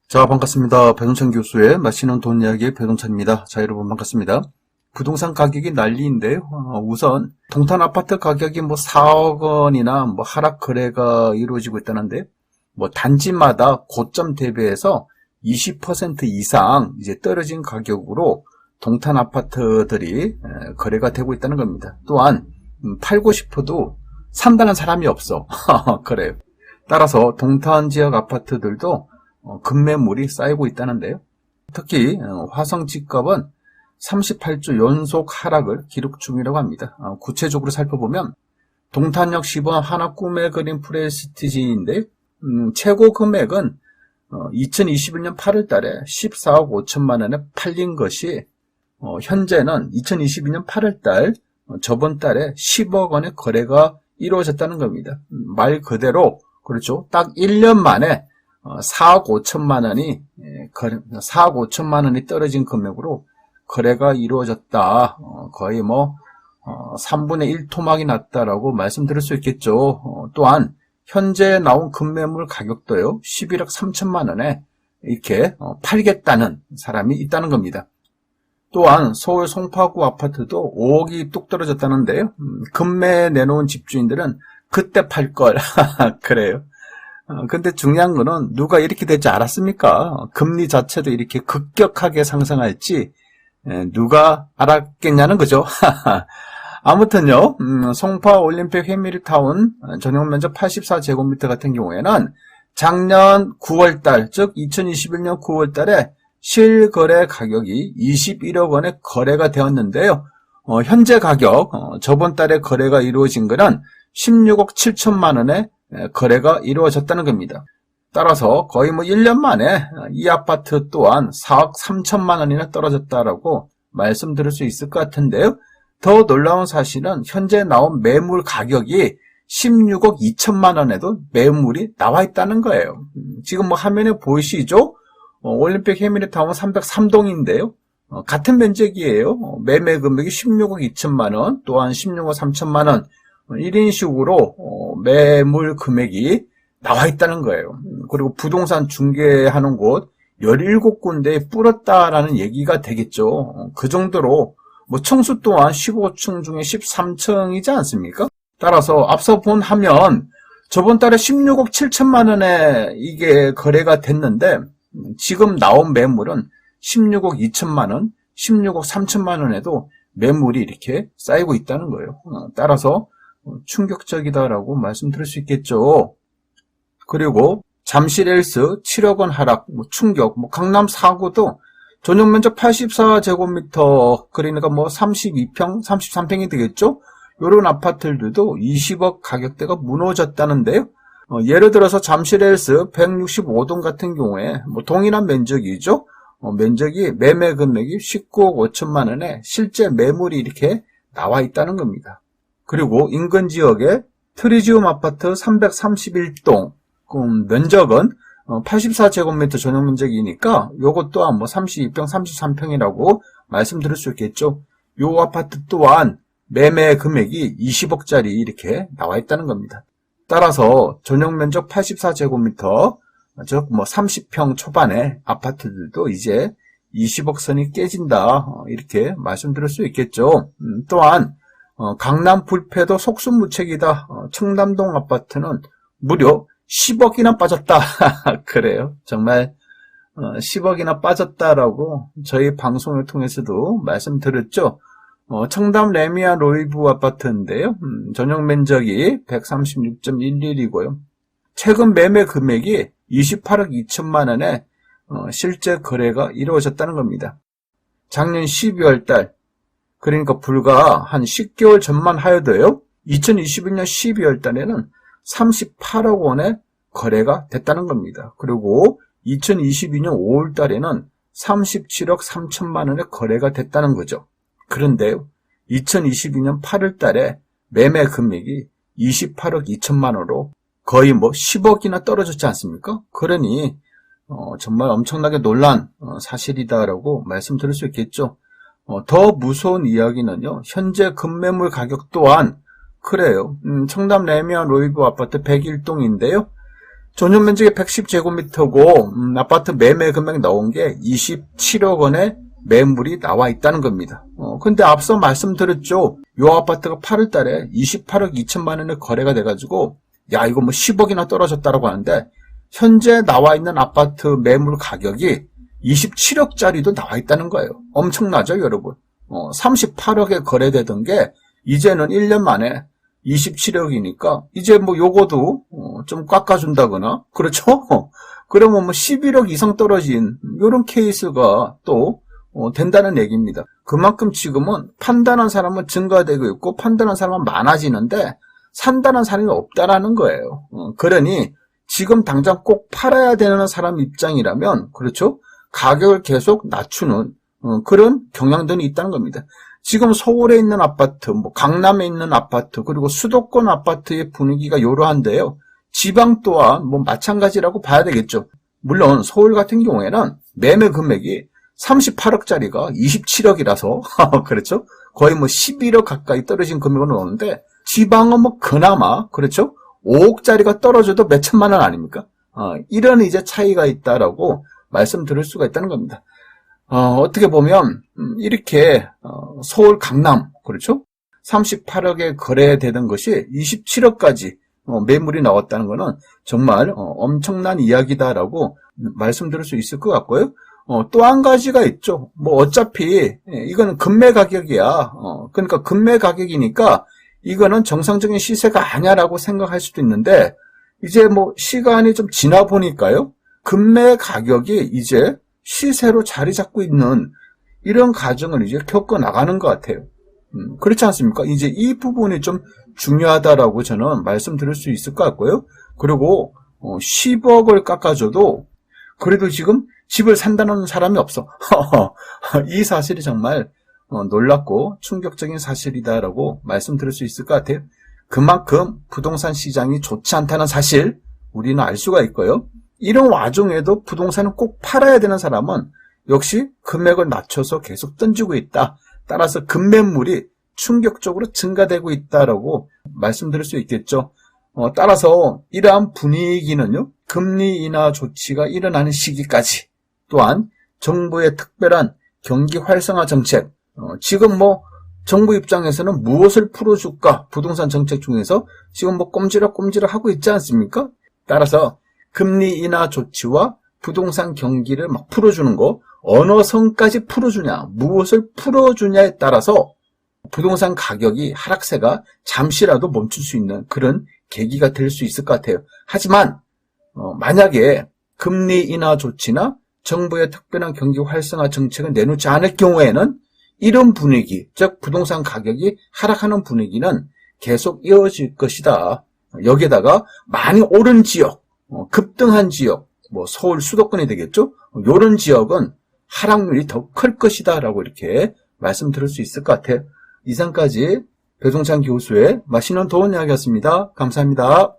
자, 반갑습니다. 배동찬 교수의 맛있는 돈 이야기의 배동찬입니다. 자, 여러분 반갑습니다. 부동산 가격이 난리인데요. 우선 동탄 아파트 가격이 4억 원이나 하락 거래가 이루어지고 있다는데, 단지마다 고점 대비해서 20% 이상 이제 떨어진 가격으로 동탄 아파트들이 거래가 되고 있다는 겁니다. 또한 팔고 싶어도 산다는 사람이 없어. 그래요. 따라서 동탄 지역 아파트들도 급매물이 쌓이고 있다는데요. 특히 화성 집값은 38주 연속 하락을 기록 중이라고 합니다. 구체적으로 살펴보면 동탄역 10원 하나 꿈에 그린 프레스티지인데 최고 금액은 2021년 8월 달에 14억 5천만 원에 팔린 것이 현재는 2022년 8월 달 저번 달에 10억 원의 거래가 이루어졌다는 겁니다. 말 그대로 그렇죠. 딱 1년 만에 4억 5천만 원이 4억 5천만 원이 떨어진 금액으로 거래가 이루어졌다. 거의 3분의 1 토막이 났다라고 말씀드릴 수 있겠죠. 또한 현재 나온 급매물 가격도요. 11억 3천만 원에 이렇게 팔겠다는 사람이 있다는 겁니다. 또한 서울 송파구 아파트도 5억이 뚝 떨어졌다는데요. 급매 내놓은 집주인들은 그때 팔 걸. 그래요. 근데 중요한 거는 누가 이렇게 될 줄 알았습니까? 금리 자체도 이렇게 급격하게 상승할지 누가 알았겠냐는 거죠. 아무튼요, 송파 올림픽 회미리타운 전용 면적 84제곱미터 같은 경우에는 작년 9월달, 즉 2021년 9월달에 실거래 가격이 21억 원에 거래가 되었는데요. 현재 가격, 저번 달에 거래가 이루어진 거는 16억 7천만 원에 거래가 이루어졌다는 겁니다. 따라서 거의 1년 만에 이 아파트 또한 4억 3천만 원이나 떨어졌다라고 말씀드릴 수 있을 것 같은데요. 더 놀라운 사실은 현재 나온 매물 가격이 16억 2천만 원에도 매물이 나와 있다는 거예요. 지금 화면에 보이시죠? 올림픽 해미리타운 303동인데요. 같은 면적이에요. 매매 금액이 16억 2천만 원, 또한 16억 3천만 원, 1인식으로 매물 금액이 나와 있다는 거예요. 그리고 부동산 중개하는 곳 17군데에 뿌렸다라는 얘기가 되겠죠. 그 정도로 청수 또한 15층 중에 13층이지 않습니까? 따라서 앞서 본 화면 저번 달에 16억 7천만 원에 이게 거래가 됐는데 지금 나온 매물은 16억 2천만 원, 16억 3천만 원에도 매물이 이렇게 쌓이고 있다는 거예요. 따라서 충격적이다라고 말씀드릴 수 있겠죠. 그리고 잠실헬스 7억 원 하락, 충격, 강남 4구도 전용 면적 84제곱미터, 그러니까 32평, 33평이 되겠죠? 이런 아파트들도 20억 가격대가 무너졌다는데요. 예를 들어서 잠실헬스 165동 같은 경우에 동일한 면적이죠. 면적이 매매 금액이 19억 5천만 원에 실제 매물이 이렇게 나와 있다는 겁니다. 그리고 인근 지역에 트리지움 아파트 331동, 면적은 84제곱미터 전용 면적이니까 요것 또한 32평, 33평이라고 말씀드릴 수 있겠죠. 요 아파트 또한 매매 금액이 20억짜리 이렇게 나와 있다는 겁니다. 따라서 전용 면적 84제곱미터, 즉 30평 초반의 아파트들도 이제 20억 선이 깨진다, 이렇게 말씀드릴 수 있겠죠. 또한 강남 불패도 속수무책이다. 청담동 아파트는 무려 10억이나 빠졌다. 그래요. 정말 10억이나 빠졌다라고 저희 방송을 통해서도 말씀드렸죠. 청담 레미안 로이브 아파트인데요. 전용 면적이 136.11이고요. 최근 매매 금액이 28억 2천만 원에 실제 거래가 이루어졌다는 겁니다. 작년 12월 달, 그러니까 불과 한 10개월 전만 하여도요. 2021년 12월 달에는 38억 원에 거래가 됐다는 겁니다. 그리고 2022년 5월 달에는 37억 3천만 원에 거래가 됐다는 거죠. 그런데 2022년 8월 달에 매매 금액이 28억 2천만 원으로 거의 10억이나 떨어졌지 않습니까? 그러니 정말 엄청나게 놀란 사실이다라고 말씀드릴 수 있겠죠. 더 무서운 이야기는요. 현재 급매물 가격 또한 그래요. 청담 레미안 로이브 아파트 101동인데요. 전용 면적이 110제곱미터고 아파트 매매 금액 나온 게 27억 원의 매물이 나와 있다는 겁니다. 근데 앞서 말씀드렸죠. 요 아파트가 8월 달에 28억 2천만 원에 거래가 돼가지고 야 이거 뭐 10억이나 떨어졌다라고 하는데 현재 나와 있는 아파트 매물 가격이 27억짜리도 나와 있다는 거예요. 엄청나죠 여러분. 38억에 거래되던 게 이제는 1년 만에 27억이니까 이제 뭐 요거도 좀 깎아준다거나 그렇죠? 그러면 뭐 11억 이상 떨어진 요런 케이스가 또 된다는 얘기입니다. 그만큼 지금은 판단한 사람은 증가되고 있고 판단한 사람은 많아지는데 산다는 사람이 없다라는 거예요. 그러니 지금 당장 꼭 팔아야 되는 사람 입장이라면 그렇죠? 가격을 계속 낮추는 그런 경향들이 있다는 겁니다. 지금 서울에 있는 아파트, 뭐 강남에 있는 아파트, 그리고 수도권 아파트의 분위기가 이러한데요. 지방 또한 뭐 마찬가지라고 봐야 되겠죠. 물론 서울 같은 경우에는 매매 금액이 38억짜리가 27억이라서 그렇죠? 거의 뭐 11억 가까이 떨어진 금액은 오는데 지방은 뭐 그나마 그렇죠? 5억짜리가 떨어져도 몇 천만 원 아닙니까? 이런 이제 차이가 있다라고 말씀드릴 수가 있다는 겁니다. 어떻게 보면 이렇게 서울 강남 그렇죠? 38억에 거래되던 것이 27억까지 매물이 나왔다는 것은 정말 엄청난 이야기다라고 말씀드릴 수 있을 것 같고요. 또 한 가지가 있죠. 뭐 어차피 이거는 금매 가격이야. 그러니까 금매 가격이니까 이거는 정상적인 시세가 아니야라고 생각할 수도 있는데 이제 뭐 시간이 좀 지나 보니까요. 금매 가격이 이제 시세로 자리 잡고 있는 이런 과정을 이제 겪어 나가는 것 같아요. 그렇지 않습니까? 이제 이 부분이 좀 중요하다라고 저는 말씀드릴 수 있을 것 같고요. 그리고 10억을 깎아줘도 그래도 지금 집을 산다는 사람이 없어. 이 사실이 정말 놀랍고 충격적인 사실이다라고 말씀드릴 수 있을 것 같아요. 그만큼 부동산 시장이 좋지 않다는 사실 우리는 알 수가 있고요. 이런 와중에도 부동산을 꼭 팔아야 되는 사람은 역시 금액을 낮춰서 계속 던지고 있다. 따라서 급매물이 충격적으로 증가되고 있다라고 말씀드릴 수 있겠죠. 따라서 이러한 분위기는요. 금리 인하 조치가 일어나는 시기까지 또한 정부의 특별한 경기 활성화 정책 지금 뭐 정부 입장에서는 무엇을 풀어줄까 부동산 정책 중에서 지금 뭐 꼼지락꼼지락 하고 있지 않습니까? 따라서 금리 인하 조치와 부동산 경기를 막 풀어주는 거 어느 선까지 풀어주냐 무엇을 풀어주냐에 따라서 부동산 가격이 하락세가 잠시라도 멈출 수 있는 그런 계기가 될 수 있을 것 같아요. 하지만 만약에 금리 인하 조치나 정부의 특별한 경기 활성화 정책을 내놓지 않을 경우에는 이런 분위기, 즉 부동산 가격이 하락하는 분위기는 계속 이어질 것이다. 여기에다가 많이 오른 지역, 급등한 지역, 뭐 서울 수도권이 되겠죠? 이런 지역은 하락률이 더 클 것이다 라고 이렇게 말씀드릴 수 있을 것 같아요. 이상까지 배종찬 교수의 맛있는 도움 이야기였습니다. 감사합니다.